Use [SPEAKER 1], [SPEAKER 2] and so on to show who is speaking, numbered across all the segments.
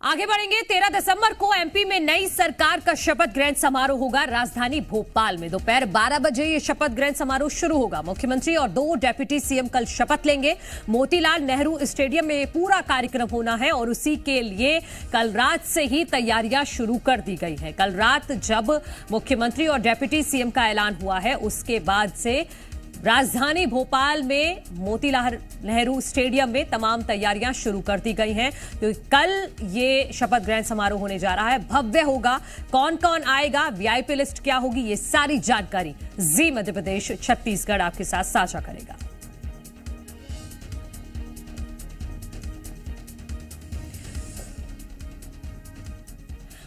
[SPEAKER 1] आगे बढ़ेंगे। 13 दिसंबर को एमपी में नई सरकार का शपथ ग्रहण समारोह होगा राजधानी भोपाल में। दोपहर 12 बजे ये शपथ ग्रहण समारोह शुरू होगा। मुख्यमंत्री और 2 डिप्टी सीएम कल शपथ लेंगे। मोतीलाल नेहरू स्टेडियम में पूरा कार्यक्रम होना है और उसी के लिए कल रात से ही तैयारियां शुरू कर दी गई हैं। कल रात जब मुख्यमंत्री और डिप्टी सीएम का ऐलान हुआ है, उसके बाद से राजधानी भोपाल में मोतीलाल नेहरू स्टेडियम में तमाम तैयारियां शुरू कर दी गई हैं। तो कल ये शपथ ग्रहण समारोह होने जा रहा है, भव्य होगा। कौन कौन आएगा, वीआईपी लिस्ट क्या होगी, ये सारी जानकारी जी मध्य प्रदेश छत्तीसगढ़ आपके साथ साझा करेगा।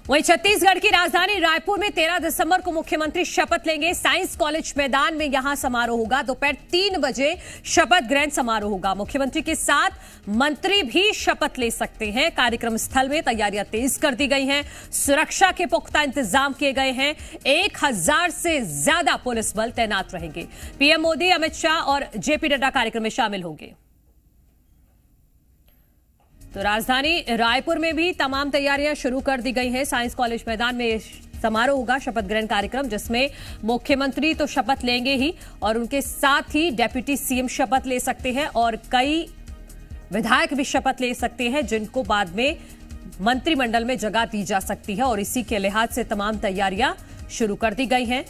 [SPEAKER 1] वहीं छत्तीसगढ़ की राजधानी रायपुर में 13 दिसंबर को मुख्यमंत्री शपथ लेंगे। साइंस कॉलेज मैदान में यहां समारोह होगा। दोपहर 3 बजे शपथ ग्रहण समारोह होगा। मुख्यमंत्री के साथ मंत्री भी शपथ ले सकते हैं। कार्यक्रम स्थल में तैयारियां तेज कर दी गई हैं। सुरक्षा के पुख्ता इंतजाम किए गए हैं। 1000 से ज्यादा पुलिस बल तैनात रहेंगे। पीएम मोदी, अमित शाह और जेपी नड्डा कार्यक्रम में शामिल होंगे। तो राजधानी रायपुर में भी तमाम तैयारियां शुरू कर दी गई हैं। साइंस कॉलेज मैदान में समारोह होगा, शपथ ग्रहण कार्यक्रम, जिसमें मुख्यमंत्री तो शपथ लेंगे ही और उनके साथ ही डिप्टी सीएम शपथ ले सकते हैं और कई विधायक भी शपथ ले सकते हैं, जिनको बाद में मंत्रिमंडल में जगह दी जा सकती है और इसी के लिहाज से तमाम तैयारियां शुरू कर दी गई हैं।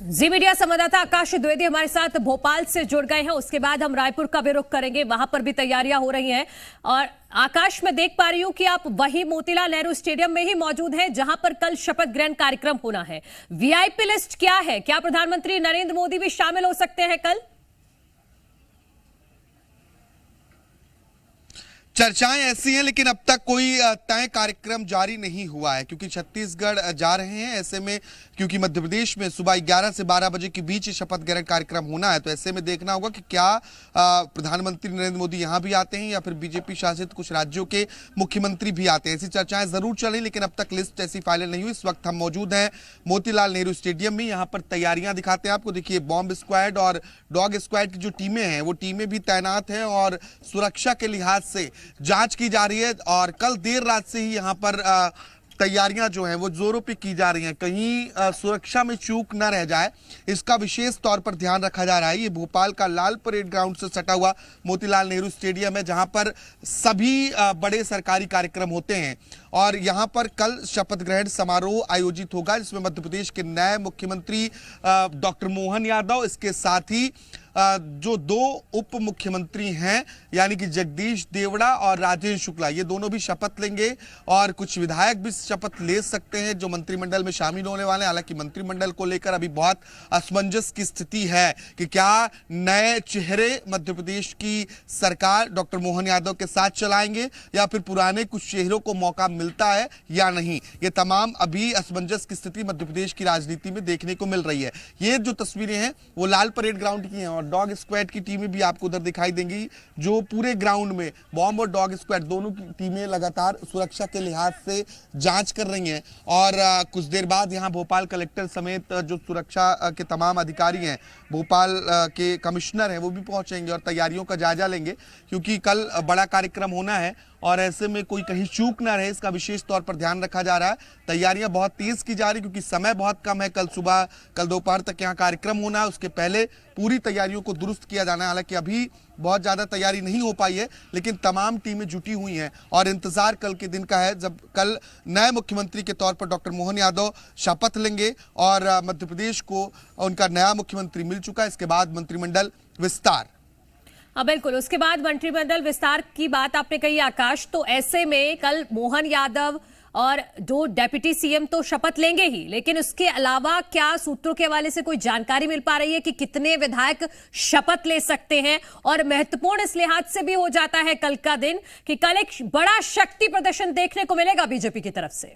[SPEAKER 1] जी मीडिया संवाददाता आकाश द्विवेदी हमारे साथ भोपाल से जुड़ गए हैं। उसके बाद हम रायपुर का भी रुख करेंगे, वहां पर भी तैयारियां हो रही हैं। और आकाश, मैं देख पा रही हूं कि आप वही मोतीलाल नेहरू स्टेडियम में ही मौजूद हैं, जहां पर कल शपथ ग्रहण कार्यक्रम होना है। वीआईपी लिस्ट क्या है? क्या प्रधानमंत्री नरेंद्र मोदी भी शामिल हो सकते हैं कल?
[SPEAKER 2] चर्चाएं ऐसी हैं, लेकिन अब तक कोई तय कार्यक्रम जारी नहीं हुआ है, क्योंकि छत्तीसगढ़ जा रहे हैं। ऐसे में क्योंकि मध्य प्रदेश में सुबह 11 से 12 बजे के बीच शपथ ग्रहण कार्यक्रम होना है, तो ऐसे में देखना होगा कि क्या प्रधानमंत्री नरेंद्र मोदी यहां भी आते हैं या फिर बीजेपी शासित कुछ राज्यों के मुख्यमंत्री भी आते हैं। ऐसी चर्चाएं जरूर चली, लेकिन अब तक लिस्ट ऐसी फाइनल नहीं हुई। इस वक्त हम मौजूद हैं मोतीलाल नेहरू स्टेडियम में। यहाँ पर तैयारियां दिखाते हैं आपको। देखिए, बॉम्ब स्क्वाड और डॉग स्क्वाड की जो टीमें हैं, वो टीमें भी तैनात हैं और सुरक्षा के लिहाज से जांच की जा रही है। और कल देर रात से ही यहां पर तैयारियां जो हैं वो जोरों पे की जा रही हैं। कहीं सुरक्षा में चूक न रह जाए, इसका विशेष तौर पर ध्यान रखा जा रहा है। ये भोपाल का लाल परेड ग्राउंड से सटा हुआ मोतीलाल नेहरू स्टेडियम है, जहां पर सभी बड़े सरकारी कार्यक्रम होते हैं। और यहां पर कल शपथ ग्रहण समारोह आयोजित होगा, जिसमें मध्य प्रदेश के नए मुख्यमंत्री डॉक्टर मोहन यादव, इसके साथ ही जो 2 उप मुख्यमंत्री हैं, यानी कि जगदीश देवड़ा और राजेंद्र शुक्ला, ये दोनों भी शपथ लेंगे। और कुछ विधायक भी शपथ ले सकते हैं जो मंत्रिमंडल में शामिल होने वाले हैं। हालांकि मंत्रिमंडल को लेकर अभी बहुत असमंजस की स्थिति है कि क्या नए चेहरे मध्य प्रदेश की सरकार डॉक्टर मोहन यादव के साथ चलाएंगे या फिर पुराने कुछ चेहरों को मौका मिलता है या नहीं। ये तमाम अभी असमंजस की स्थिति मध्य प्रदेश की राजनीति में देखने को मिल रही है। ये जो तस्वीरें हैं वो लाल परेड ग्राउंड की हैं और डॉग स्क्वाड की टीमें भी आपको उधर दिखाई देंगी, जो पूरे ग्राउंड में बॉम्ब और डॉग स्क्वाड दोनों की टीमें लगातार सुरक्षा के लिहाज से जांच कर रही हैं। और कुछ देर बाद यहां भोपाल कलेक्टर समेत जो सुरक्षा के तमाम अधिकारी हैं, भोपाल के कमिश्नर हैं, वो भी पहुंचेंगे और तैयारियों का जायजा लेंगे, क्योंकि कल बड़ा कार्यक्रम होना है और ऐसे में कोई कहीं चूक ना रहे, इसका विशेष तौर पर ध्यान रखा जा रहा है। तैयारियां बहुत तेज की जा रही, क्योंकि समय बहुत कम है। कल सुबह, कल दोपहर तक यहाँ कार्यक्रम होना है, उसके पहले पूरी तैयारियों को दुरुस्त किया जाना है। हालांकि अभी बहुत ज्यादा तैयारी नहीं हो पाई है, लेकिन तमाम टीमें जुटी हुई हैं और इंतजार कल के दिन का है, जब कल नए मुख्यमंत्री के तौर पर डॉक्टर मोहन यादव शपथ लेंगे और मध्य प्रदेश को उनका नया मुख्यमंत्री मिल चुका है। इसके बाद मंत्रिमंडल विस्तार।
[SPEAKER 1] हाँ बिल्कुल, उसके बाद मंत्रिमंडल विस्तार की बात आपने कही आकाश। तो ऐसे में कल मोहन यादव और 2 डिप्टी सीएम तो शपथ लेंगे ही, लेकिन उसके अलावा क्या सूत्रों के हवाले से कोई जानकारी मिल पा रही है कि कितने विधायक शपथ ले सकते हैं? और महत्वपूर्ण इस लिहाज से भी हो जाता है कल का दिन कि कल एक बड़ा शक्ति प्रदर्शन देखने को मिलेगा बीजेपी की तरफ से।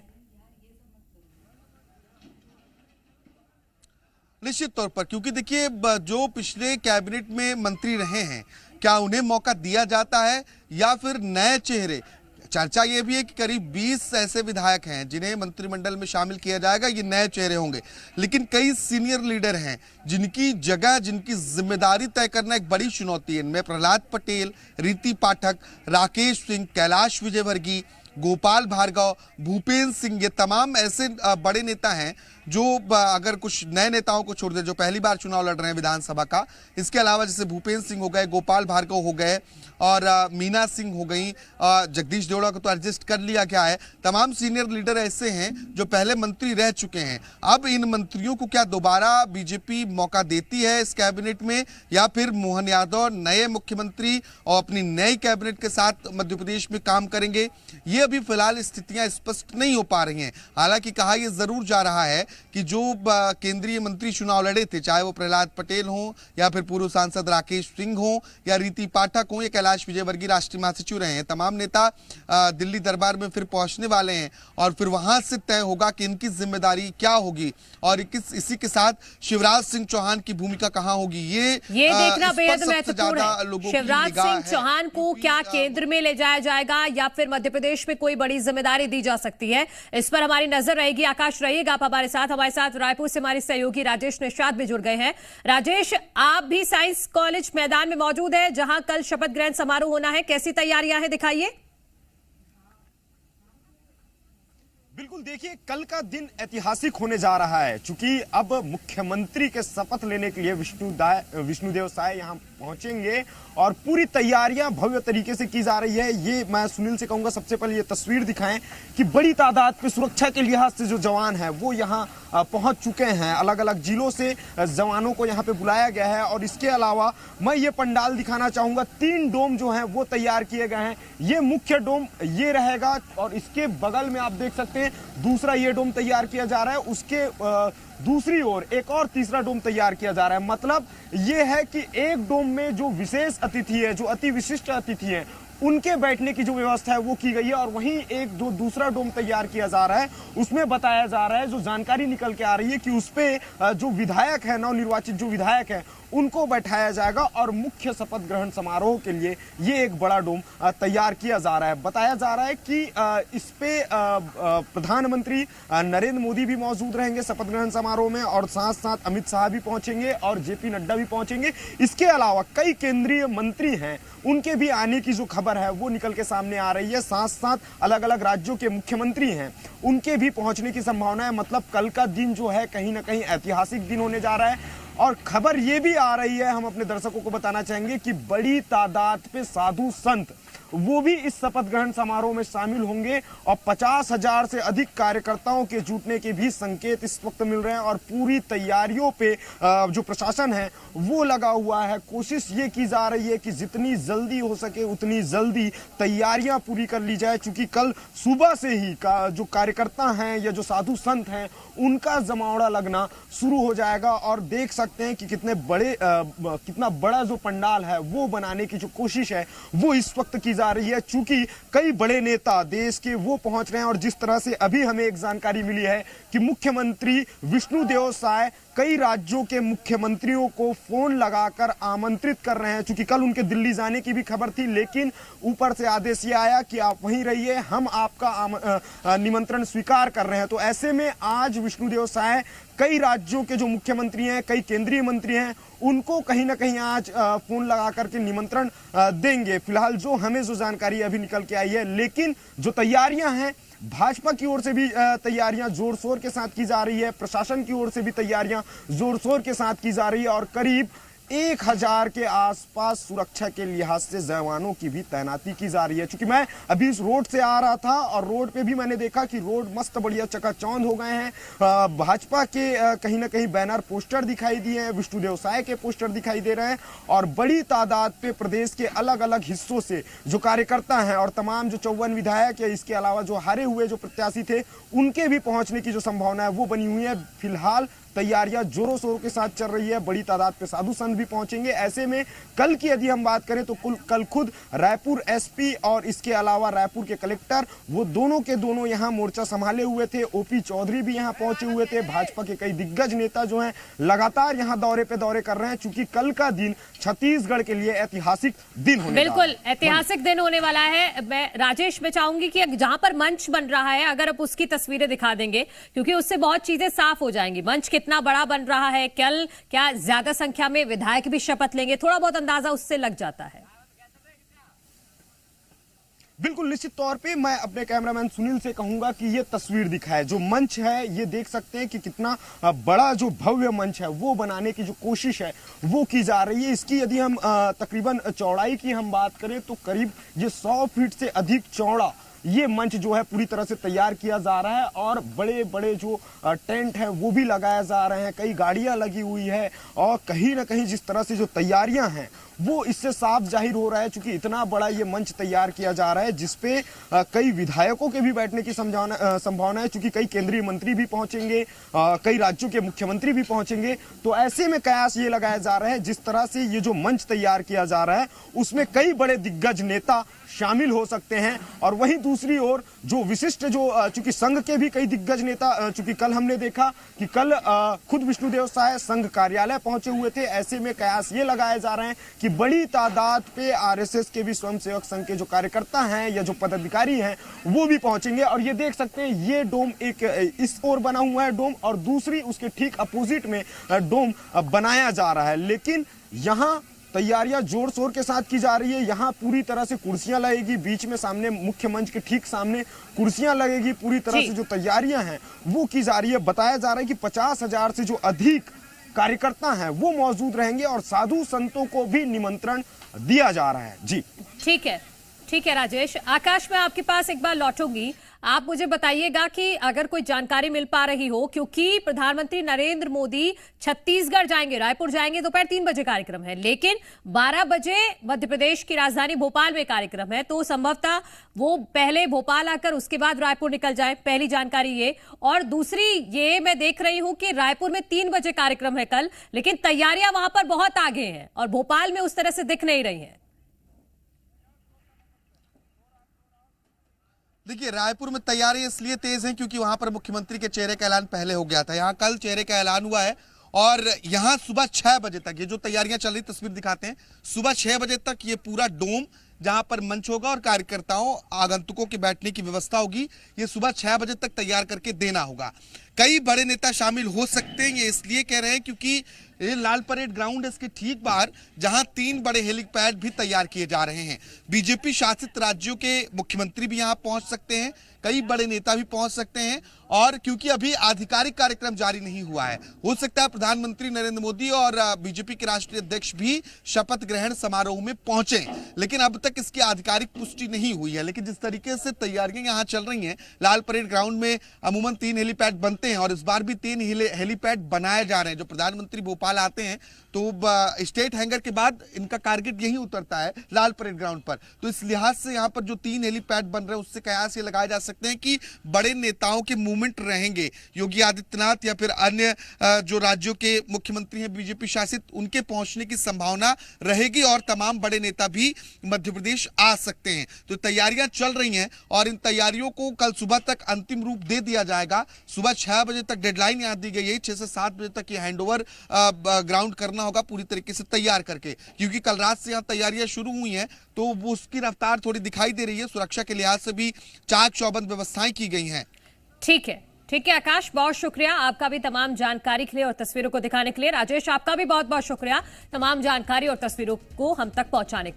[SPEAKER 2] निश्चित तौर पर, क्योंकि देखिए, जो पिछले कैबिनेट में मंत्री रहे हैं, क्या उन्हें मौका दिया जाता है या फिर नए चेहरे? चर्चा ये भी है कि करीब 20 ऐसे विधायक हैं जिन्हें मंत्रिमंडल में शामिल किया जाएगा। ये नए चेहरे होंगे, लेकिन कई सीनियर लीडर हैं जिनकी जगह, जिनकी जिम्मेदारी तय करना एक बड़ी चुनौती है। इनमें प्रहलाद पटेल, रीति पाठक, राकेश सिंह, कैलाश विजयवर्गीय, गोपाल भार्गव, भूपेंद्र सिंह, ये तमाम ऐसे बड़े नेता हैं जो अगर कुछ नए नेताओं को छोड़ दे जो पहली बार चुनाव लड़ रहे हैं विधानसभा का, इसके अलावा जैसे भूपेंद्र सिंह हो गए, गोपाल भार्गव हो गए और मीना सिंह हो गई, जगदीश देवड़ा को तो एडजस्ट कर लिया गया है। तमाम सीनियर लीडर ऐसे हैं जो पहले मंत्री रह चुके हैं। अब इन मंत्रियों को क्या दोबारा बीजेपी मौका देती है इस कैबिनेट में, या फिर मोहन यादव नए मुख्यमंत्री और अपनी नई कैबिनेट के साथ मध्य प्रदेश में काम करेंगे? ये अभी फिलहाल स्थितियां स्पष्ट नहीं हो पा रही हैं। हालांकि कहा यह जरूर जा रहा है कि जो केंद्रीय मंत्री चुनाव लड़े थे, चाहे वो प्रहलाद पटेल हो या फिर पूर्व सांसद राकेश सिंह हो या रीति पाठक हो या कैलाश विजयवर्गीय राष्ट्रीय महासचिव रहे हैं, तमाम नेता दिल्ली दरबार में फिर पहुंचने वाले हैं और फिर वहां से तय होगा कि इनकी जिम्मेदारी क्या होगी और इसी के साथ शिवराज सिंह चौहान की भूमिका कहां होगी। ये
[SPEAKER 1] देखना बेहद महत्वपूर्ण है। शिवराज सिंह चौहान को क्या केंद्र में ले जाया जाएगा या फिर मध्य प्रदेश में कोई बड़ी जिम्मेदारी दी जा सकती है, इस पर हमारी नजर रहेगी। आकाश, रहिएगा आप हमारे साथ रायपुर से हमारे सहयोगी राजेश निषाद भी जुड़ गए हैं। राजेश, आप भी साइंस कॉलेज मैदान में मौजूद है जहां कल शपथ ग्रहण समारोह होना है, कैसी तैयारियां हैं, दिखाइए।
[SPEAKER 3] बिल्कुल, देखिए कल का दिन ऐतिहासिक होने जा रहा है, क्योंकि अब मुख्यमंत्री के शपथ लेने के लिए विष्णुदेव साय यहां पहुंचेंगे और पूरी तैयारियां भव्य तरीके से की जा रही है। ये मैं सुनील से कहूंगा सबसे पहले ये तस्वीर दिखाएं कि बड़ी तादाद पे सुरक्षा के लिहाज से जो जवान हैं वो यहां पहुंच चुके हैं। अलग अलग जिलों से जवानों को यहां पे बुलाया गया है और इसके अलावा मैं ये पंडाल दिखाना चाहूंगा। 3 डोम जो हैं वो तैयार किए गए हैं। ये मुख्य डोम ये रहेगा और इसके बगल में आप देख सकते हैं दूसरा ये डोम तैयार किया जा रहा है। उसके दूसरी ओर एक और तीसरा डोम तैयार किया जा रहा है। मतलब ये है कि एक डोम में जो विशेष अतिथि है, जो अति विशिष्ट अतिथि है, उनके बैठने की जो व्यवस्था है वो की गई है और वहीं एक जो दूसरा डोम तैयार किया जा रहा है उसमें बताया जा रहा है, जो जानकारी निकल के आ रही है कि उस पे जो विधायक है, नवनिर्वाचित जो विधायक है, उनको बैठाया जाएगा और मुख्य शपथ ग्रहण समारोह के लिए ये एक बड़ा डोम तैयार किया जा रहा है। बताया जा रहा है कि इस पे प्रधानमंत्री नरेंद्र मोदी भी मौजूद रहेंगे शपथ ग्रहण समारोह में और साथ साथ अमित शाह भी पहुंचेंगे और जेपी नड्डा भी पहुंचेंगे। इसके अलावा कई केंद्रीय मंत्री हैं, उनके भी आने की जो खबर है वो निकल के सामने आ रही है। साथ साथ अलग अलग राज्यों के मुख्यमंत्री हैं, उनके भी पहुंचने की संभावना है। मतलब कल का दिन जो है कहीं ना कहीं ऐतिहासिक दिन होने जा रहा है। और खबर ये भी आ रही है, हम अपने दर्शकों को बताना चाहेंगे कि बड़ी तादाद पे साधु संत वो भी इस शपथ ग्रहण समारोह में शामिल होंगे और 50,000 से अधिक कार्यकर्ताओं के जुटने के भी संकेत इस वक्त मिल रहे हैं और पूरी तैयारियों पे जो प्रशासन है वो लगा हुआ है। कोशिश ये की जा रही है कि जितनी जल्दी हो सके उतनी जल्दी तैयारियां पूरी कर ली जाए, क्योंकि कल सुबह से ही जो कार्यकर्ता हैं या जो साधु संत हैं उनका जमावड़ा लगना शुरू हो जाएगा और देख सकते हैं कि कितना बड़ा जो पंडाल है वो बनाने की जो कोशिश है वो इस वक्त की जा रही है। चूंकि कई बड़े नेता देश के वो पहुंच रहे हैं और जिस तरह से अभी हमें एक जानकारी मिली है कि मुख्यमंत्री विष्णुदेव साय कई राज्यों के मुख्यमंत्रियों को फोन लगाकर आमंत्रित कर रहे हैं। चूंकि कल उनके दिल्ली जाने की भी खबर थी, लेकिन ऊपर से आदेश ये आया कि आप वहीं रहिए, हम आपका निमंत्रण स्वीकार कर रहे हैं। तो ऐसे में आज विष्णुदेव साय कई राज्यों के जो मुख्यमंत्री हैं, कई केंद्रीय मंत्री हैं, उनको कहीं ना कहीं आज फोन लगा करके निमंत्रण देंगे। फिलहाल जो हमें जो जानकारी अभी निकल के आई है, लेकिन जो तैयारियां हैं भाजपा की ओर से भी तैयारियां जोर शोर के साथ की जा रही है, प्रशासन की ओर से भी तैयारियां जोर शोर के साथ की जा रही है और करीब 1000 के आसपास सुरक्षा के लिहाज से जवानों की भी तैनाती की जा रही है। क्योंकि मैं अभी इस रोड से आ रहा था और रोड पे भी मैंने देखा कि रोड मस्त बढ़िया चकाचौंध हो गए हैं। भाजपा के कहीं ना कहीं बैनर पोस्टर दिखाई दिए हैं, विष्णुदेव साय के पोस्टर दिखाई दे रहे हैं और बड़ी तादाद पे प्रदेश के अलग अलग हिस्सों से जो कार्यकर्ता हैं और तमाम जो 54 विधायक है, इसके अलावा जो हारे हुए जो प्रत्याशी थे, उनके भी पहुंचने की जो संभावना है वो बनी हुई है। फिलहाल तैयारियां जोरों शोरों के साथ चल रही है। बड़ी तादाद पे साधु संत भी पहुंचेंगे। ऐसे में कल की यदि हम बात करें तो कल खुद रायपुर एसपी और इसके अलावा रायपुर के कलेक्टर, वो दोनों के दोनों यहां मोर्चा संभाले हुए थे। ओपी चौधरी भी यहां पहुंचे हुए थे। भाजपा के कई दिग्गज नेता जो हैं लगातार यहां दौरे पे दौरे कर रहे हैं, क्योंकि कल का दिन छत्तीसगढ़ के लिए ऐतिहासिक दिन होने वाला है।
[SPEAKER 1] बिल्कुल ऐतिहासिक दिन होने वाला है। मैं राजेश में चाहूंगी कि जहां पर मंच बन रहा है, अगर आप उसकी तस्वीरें दिखा देंगे, क्योंकि उससे बहुत चीजें साफ हो जाएंगी। मंच कितना बड़ा बन रहा है, कल क्या ज्यादा संख्या में विधायक भी शपथ लेंगे, थोड़ा बहुत अंदाजा उससे लग जाता है।
[SPEAKER 3] बिल्कुल निश्चित तौर पे मैं अपने कैमरामैन सुनील से कहूंगा कि ये तस्वीर दिखाए। जो मंच है ये देख सकते हैं कि कितना बड़ा जो भव्य मंच है वो बनाने की जो कोशिश है वो की जा रही है। इसकी यदि हम तकरीबन चौड़ाई की हम बात करें तो करीब ये 100 फीट से अधिक चौड़ा ये मंच जो है पूरी तरह से तैयार किया जा रहा है, और बड़े बड़े जो टेंट है वो भी लगाए जा रहे हैं। कई गाड़ियां लगी हुई है, और कहीं ना कहीं जिस तरह से जो तैयारियां हैं वो इससे साफ जाहिर हो रहा है, क्योंकि इतना बड़ा ये मंच तैयार किया जा रहा है जिसपे कई विधायकों के भी बैठने की संभावना है, क्योंकि कई केंद्रीय मंत्री भी पहुंचेंगे, कई राज्यों के मुख्यमंत्री भी पहुंचेंगे। तो ऐसे में कयास ये लगाया जा रहा है, जिस तरह से ये जो मंच तैयार किया जा रहा है उसमें कई बड़े दिग्गज नेता शामिल हो सकते हैं। और वहीं दूसरी ओर जो विशिष्ट जो चूंकि संघ के भी कई दिग्गज नेता, चूंकि कल हमने देखा कि कल खुद विष्णुदेव साय संघ कार्यालय पहुंचे हुए थे। ऐसे में कयास ये लगाए जा रहे हैं कि बड़ी तादाद पे आरएसएस के भी स्वयंसेवक संघ के जो कार्यकर्ता हैं या जो पदाधिकारी हैं वो भी पहुंचेंगे। और ये देख सकते हैं ये डोम एक इस ओर बना हुआ है डोम, और दूसरी उसके ठीक अपोजिट में डोम बनाया जा रहा है। लेकिन यहाँ तैयारियां जोर शोर के साथ की जा रही है। यहाँ पूरी तरह से कुर्सियां लगेगी, बीच में सामने मुख्य मंच के ठीक सामने कुर्सियां लगेगी। पूरी तरह से जो तैयारियां हैं वो की जा रही है। बताया जा रहा है कि 50,000 से जो अधिक कार्यकर्ता हैं वो मौजूद रहेंगे, और साधु संतों को भी निमंत्रण दिया जा रहा है। जी
[SPEAKER 1] ठीक है राजेश। आकाश, मैं आपके पास एक बार लौटूंगी। आप मुझे बताइएगा कि अगर कोई जानकारी मिल पा रही हो, क्योंकि प्रधानमंत्री नरेंद्र मोदी छत्तीसगढ़ जाएंगे, रायपुर जाएंगे, दोपहर 3 बजे कार्यक्रम है, लेकिन 12 बजे मध्य प्रदेश की राजधानी भोपाल में कार्यक्रम है, तो संभवतः वो पहले भोपाल आकर उसके बाद रायपुर निकल जाए। पहली जानकारी ये। और दूसरी ये मैं देख रही हूं कि रायपुर में 3 बजे कार्यक्रम है कल, लेकिन तैयारियां वहां पर बहुत आगे हैं और भोपाल में उस तरह से दिख नहीं रही हैं।
[SPEAKER 2] देखिए, रायपुर में तैयारी इसलिए तेज है क्योंकि वहां पर मुख्यमंत्री के चेहरे का ऐलान पहले हो गया था। यहाँ कल चेहरे का ऐलान हुआ है, और यहाँ सुबह 6 बजे तक ये जो तैयारियां चल रही, तस्वीर दिखाते हैं, सुबह 6 बजे तक ये पूरा डोम जहां पर मंच होगा और कार्यकर्ताओं आगंतुकों के बैठने की व्यवस्था होगी, ये सुबह 6 बजे तक तैयार करके देना होगा। कई बड़े नेता शामिल हो सकते हैं, ये इसलिए कह रहे हैं क्योंकि ये लाल परेड ग्राउंड है, इसके ठीक बाहर जहां 3 बड़े हेलीपैड भी तैयार किए जा रहे हैं। बीजेपी शासित राज्यों के मुख्यमंत्री भी यहां पहुंच सकते हैं, कई बड़े नेता भी पहुंच सकते हैं, और क्योंकि अभी आधिकारिक कार्यक्रम जारी नहीं हुआ है, हो सकता है प्रधानमंत्री नरेंद्र मोदी और बीजेपी के राष्ट्रीय अध्यक्ष भी शपथ ग्रहण समारोह में पहुंचे, लेकिन अब तक इसकी आधिकारिक पुष्टि नहीं हुई है। लेकिन जिस तरीके से तैयारियां यहां चल रही हैं, लाल परेड ग्राउंड में अमूमन 3 हेलीपैड बनते हैं, और इस बार भी 3 हेलीपैड बनाए जा रहे हैं। जो प्रधानमंत्री भोपाल आते हैं तो स्टेट हैंगर के बाद इनका टारगेट यही उतरता है लाल परेड ग्राउंड पर। तो इस लिहाज से यहाँ पर जो 3 हेलीपैड बन रहे हैं उससे कयास ये लगाए जा सकते हैं कि बड़े नेताओं के मूवमेंट रहेंगे। योगी आदित्यनाथ या फिर अन्य जो राज्यों के मुख्यमंत्री हैं बीजेपी शासित, उनके पहुंचने की संभावना रहेगी, और तमाम बड़े नेता भी मध्य प्रदेश आ सकते हैं। तो तैयारियां चल रही हैं, और इन तैयारियों को कल सुबह तक अंतिम रूप दे दिया जाएगा। सुबह 6 बजे तक डेडलाइन यहाँ दी गई है, 6 से 7 बजे तक ये हैंडओवर ग्राउंड करना होगा पूरी तरीके से तैयार करके, क्योंकि कल रात से यहाँ तैयारियां शुरू हुई हैं, तो वो उसकी रफ्तार थोड़ी दिखाई दे रही है। सुरक्षा के लिहाज से भी चाक चौबंद व्यवस्थाएं की गई हैं।
[SPEAKER 1] ठीक है आकाश, बहुत शुक्रिया आपका भी तमाम जानकारी के लिए और तस्वीरों को दिखाने के लिए। राजेश, आपका भी बहुत बहुत शुक्रिया तमाम जानकारी और तस्वीरों को हम तक पहुंचाने के लिए।